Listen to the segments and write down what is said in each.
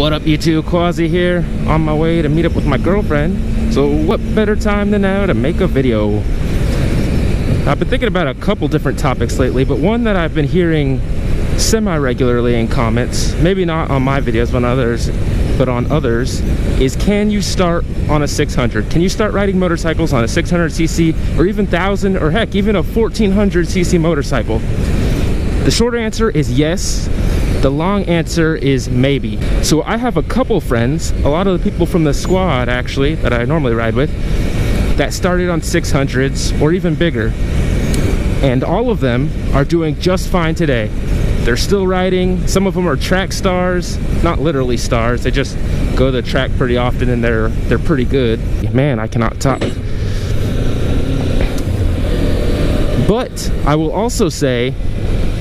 What up, YouTube? Quasi here, on my way to meet up with my girlfriend. So what better time than now to make a video? I've been thinking about a couple different topics lately, but one that I've been hearing semi-regularly in comments, maybe not on my videos but on others, is can you start on a 600? Can you start riding motorcycles on a 600cc or even 1000 or heck, even a 1400cc motorcycle? The short answer is yes. The long answer is maybe. So I have a couple friends, a lot of the people from the squad actually, that I normally ride with, that started on 600s or even bigger. And all of them are doing just fine today. They're still riding. Some of them are track stars, not literally stars. They just go to the track pretty often and they're pretty good. Man, I cannot talk. But I will also say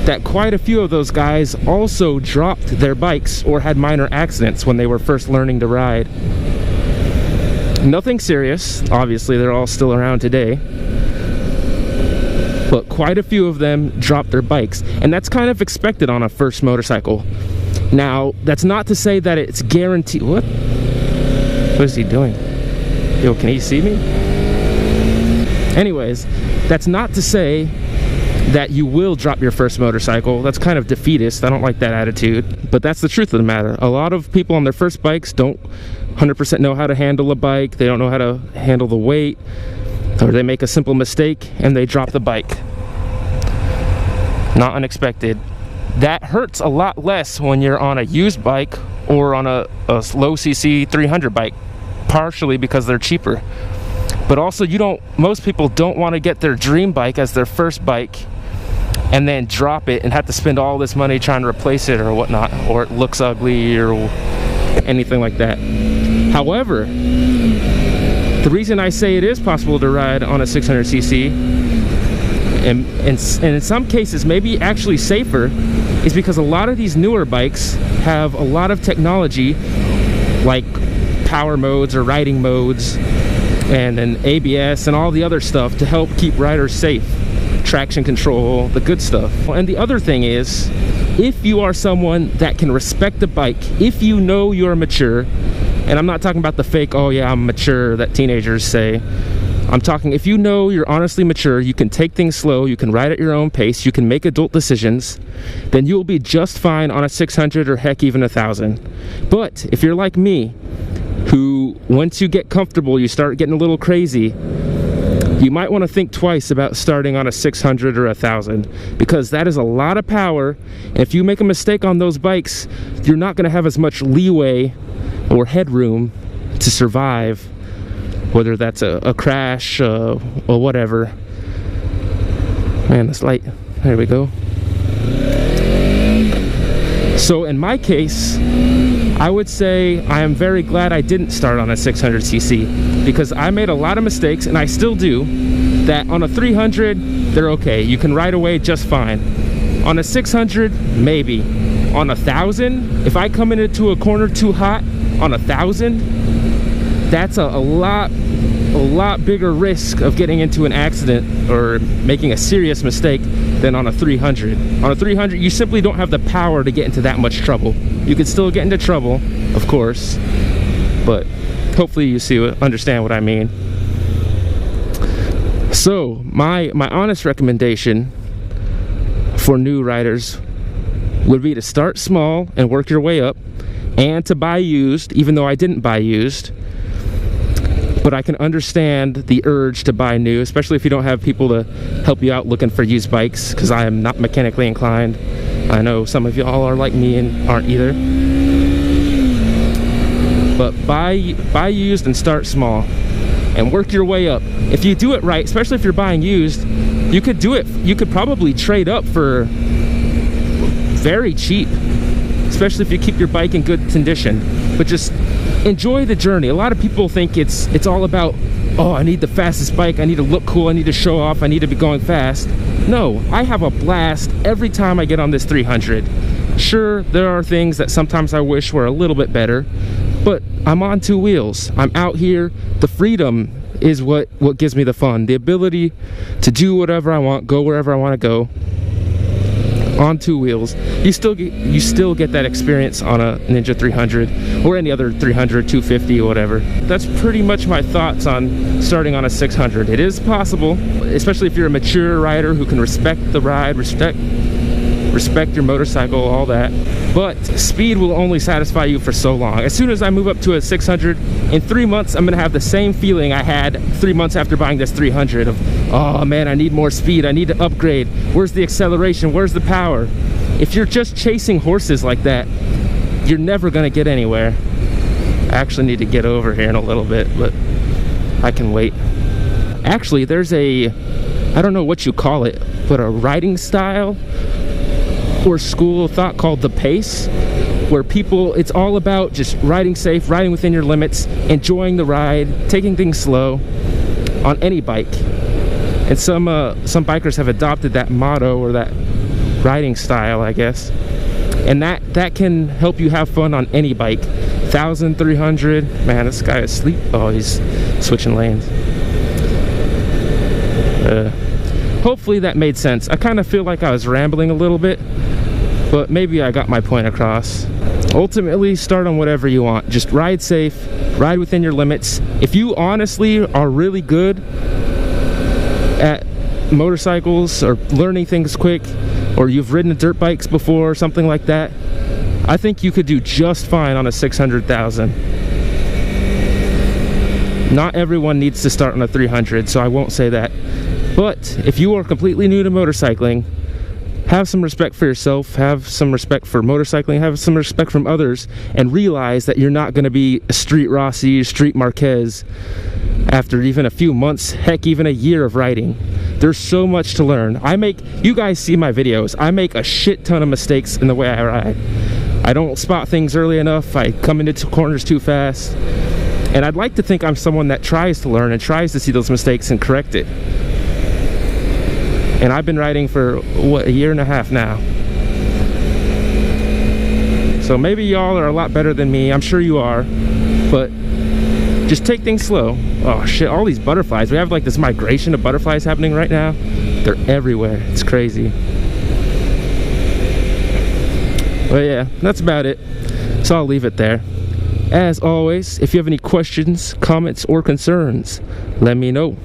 that quite a few of those guys also dropped their bikes or had minor accidents when they were first learning to ride. Nothing serious, obviously they're all still around today, but quite a few of them dropped their bikes, and that's kind of expected on a first motorcycle. Now, that's not to say that it's guaranteed. What is he doing? Yo, can he see me? Anyways, that's not to say that you will drop your first motorcycle. That's kind of defeatist. I don't like that attitude, but that's the truth of the matter. A lot of people on their first bikes don't 100% know how to handle a bike. They don't know how to handle the weight, or they make a simple mistake and they drop the bike. Not unexpected. That hurts a lot less when you're on a used bike or on a low cc 300 bike, partially because they're cheaper. But also, most people don't want to get their dream bike as their first bike and then drop it and have to spend all this money trying to replace it or whatnot, or it looks ugly or anything like that. However, the reason I say it is possible to ride on a 600cc, and in some cases maybe actually safer, is because a lot of these newer bikes have a lot of technology like power modes or riding modes and an ABS and all the other stuff to help keep riders safe. Traction control, the good stuff. And the other thing is, if you are someone that can respect a bike, if you know you're mature, and I'm not talking about the fake, oh yeah, I'm mature, that teenagers say. I'm talking, if you know you're honestly mature, you can take things slow, you can ride at your own pace, you can make adult decisions, then you'll be just fine on a 600 or heck even 1000. But if you're like me, who once you get comfortable, you start getting a little crazy, you might want to think twice about starting on a 600 or 1000, because that is a lot of power, and if you make a mistake on those bikes, you're not going to have as much leeway or headroom to survive, whether that's a crash or whatever. Man, this light, there we go. So in my case, I would say I am very glad I didn't start on a 600cc, because I made a lot of mistakes, and I still do, that on a 300, they're okay. You can ride away just fine. On a 600, maybe. On a 1000, if I come into a corner too hot, on a 1000, that's a lot bigger risk of getting into an accident or making a serious mistake than on a 300. On a 300, you simply don't have the power to get into that much trouble. You can still get into trouble, of course, but hopefully you understand what I mean. So my honest recommendation for new riders would be to start small and work your way up, and to buy used, even though I didn't buy used. But I can understand the urge to buy new, especially if you don't have people to help you out looking for used bikes, because I am not mechanically inclined. I know some of y'all are like me and aren't either. But buy used and start small and work your way up. If you do it right, especially if you're buying used, you could probably trade up for very cheap, especially if you keep your bike in good condition. But just enjoy the journey. A lot of people think it's all about, oh, I need the fastest bike, I need to look cool, I need to show off, I need to be going fast. No, I have a blast every time I get on this 300. Sure, there are things that sometimes I wish were a little bit better, but I'm on two wheels. I'm out here. The freedom is what gives me the fun. The ability to do whatever I want, go wherever I want to go. on two wheels. You still get that experience on a Ninja 300 or any other 300, 250 or whatever. That's pretty much my thoughts on starting on a 600. It is possible, especially if you're a mature rider who can respect the ride, respect your motorcycle, all that. But speed will only satisfy you for so long. As soon as I move up to a 600, in 3 months, I'm gonna have the same feeling I had 3 months after buying this 300 of, oh man, I need more speed, I need to upgrade. Where's the acceleration? Where's the power? If you're just chasing horses like that, you're never gonna get anywhere. I actually need to get over here in a little bit, but I can wait. Actually, there's I don't know what you call it, but a riding style or school of thought called the pace, where people, it's all about just riding safe, riding within your limits, enjoying the ride, taking things slow on any bike. And some bikers have adopted that motto or that riding style, I guess, and that can help you have fun on any bike. 1,000, 300. Man, this guy is asleep. Oh, he's switching lanes. Hopefully that made sense. I kind of feel like I was rambling a little bit, but maybe I got my point across. Ultimately, start on whatever you want. Just ride safe, ride within your limits. If you honestly are really good at motorcycles or learning things quick, or you've ridden dirt bikes before or something like that, I think you could do just fine on a 600,000. Not everyone needs to start on a 300, so I won't say that. But if you are completely new to motorcycling, have some respect for yourself, have some respect for motorcycling, have some respect from others, and realize that you're not going to be a Street Rossi, Street Marquez after even a few months, heck, even a year of riding. There's so much to learn. You guys see my videos, I make a shit ton of mistakes in the way I ride. I don't spot things early enough, I come into corners too fast, and I'd like to think I'm someone that tries to learn and tries to see those mistakes and correct it. And I've been riding for, what, 1.5 years now. So maybe y'all are a lot better than me, I'm sure you are, but just take things slow. Oh shit, all these butterflies. We have like this migration of butterflies happening right now. They're everywhere, it's crazy. But yeah, that's about it. So I'll leave it there. As always, if you have any questions, comments, or concerns, let me know.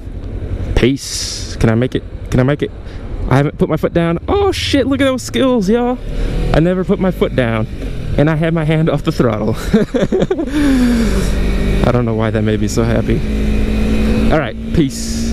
Peace. Can I make it? Can I make it? I haven't put my foot down. Oh shit, look at those skills, y'all. I never put my foot down. And I had my hand off the throttle. I don't know why that made me so happy. Alright, peace.